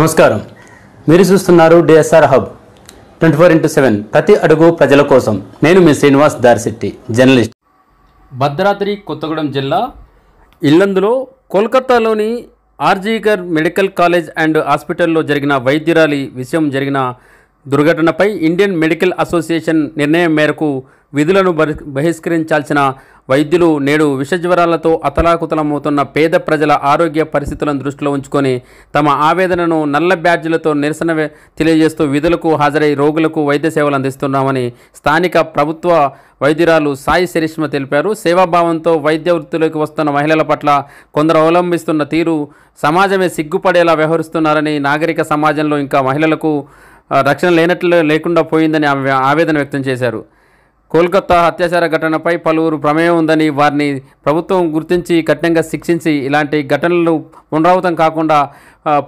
నమస్కారం. మీరు చూస్తున్నారు డిఎస్ఆర్ హబ్ 24/7 ప్రతి అడుగు ప్రజల కోసం. నేను మీ శ్రీనివాస్ దార్శెట్టి, జర్నలిస్ట్. భద్రాద్రి కొత్తగూడెం జిల్లా ఇల్లందులో కోల్కతాలోని ఆర్జీకర్ మెడికల్ కాలేజ్ అండ్ హాస్పిటల్లో జరిగిన వైద్యురాలి విషయం జరిగిన దుర్ఘటనపై ఇండియన్ మెడికల్ అసోసియేషన్ నిర్ణయం మేరకు విధులను బహిష్కరించాల్సిన వైద్యులు నేడు విషజ్వరాలతో అతలాకుతలమవుతున్న పేద ప్రజల ఆరోగ్య పరిస్థితులను దృష్టిలో ఉంచుకొని తమ ఆవేదనను నల్ల బ్యాడ్జీలతో నిరసన తెలియజేస్తూ విధులకు హాజరై రోగులకు వైద్య సేవలు అందిస్తున్నామని స్థానిక ప్రభుత్వ వైద్యురాలు సాయి శరిష్మ తెలిపారు. సేవాభావంతో వైద్య వృత్తిలోకి వస్తున్న మహిళల పట్ల కొందరు అవలంబిస్తున్న తీరు సమాజమే సిగ్గుపడేలా వ్యవహరిస్తున్నారని, నాగరిక సమాజంలో ఇంకా మహిళలకు రక్షణ లేకుండా పోయిందని ఆవేదన వ్యక్తం చేశారు. కోల్కతా అత్యాచార ఘటనపై పలువురు ప్రమేయం ఉందని, వారిని ప్రభుత్వం గుర్తించి కఠినంగా శిక్షించి ఇలాంటి ఘటనలు పునరావృతం కాకుండా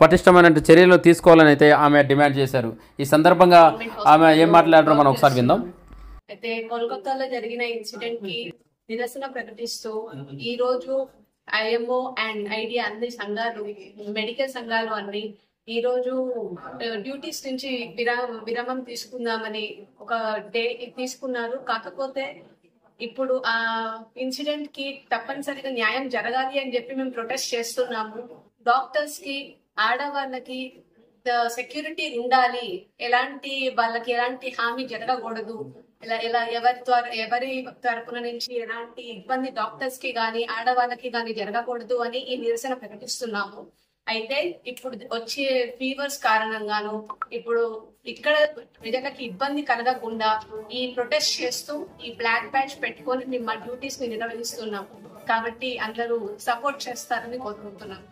పటిష్టమైన చర్యలు తీసుకోవాలని అయితే ఆమె డిమాండ్ చేశారు. ఈ సందర్భంగా ఆమె ఏం మాట్లాడారో మనం ఒకసారి విందాం. అయితే కోల్కతాలో జరిగిన ఇన్సిడెంట్ కి నిరసన ప్రకటిస్తూ ఈ రోజు ఐఎంఓ అండ్ ఐడి అన్ని సంఘాలు, మెడికల్ సంఘాలు అన్ని ఈ రోజు డ్యూటీస్ నుంచి విరామం తీసుకుందామని ఒక డే తీసుకున్నారు. కాకపోతే ఇప్పుడు ఆ ఇన్సిడెంట్ కి తప్పనిసరిగా న్యాయం జరగాలి అని చెప్పి మేము ప్రొటెస్ట్ చేస్తున్నాము. డాక్టర్స్ కి, ఆడవాళ్ళకి సెక్యూరిటీ ఉండాలి, వాళ్ళకి ఎలాంటి హామీ జరగకూడదు, ఎవరి తరపున నుంచి ఎలాంటి ఇబ్బంది డాక్టర్స్ కి గాని ఆడవాళ్ళకి గాని జరగకూడదు అని ఈ నిరసన ప్రకటిస్తున్నాము. అయితే ఇప్పుడు వచ్చే ఫీవర్స్ కారణంగాను ఇప్పుడు ఇక్కడ ప్రజలకి ఇబ్బంది కలగకుండా ఈ ప్రొటెస్ట్ చేస్తూ ఈ బ్లాక్ బ్యాడ్జ్ పెట్టుకొని మేము మా డ్యూటీస్ ని నిర్వహిస్తున్నాము. కాబట్టి అందరూ సపోర్ట్ చేస్తారని కోరుకుంటున్నాము.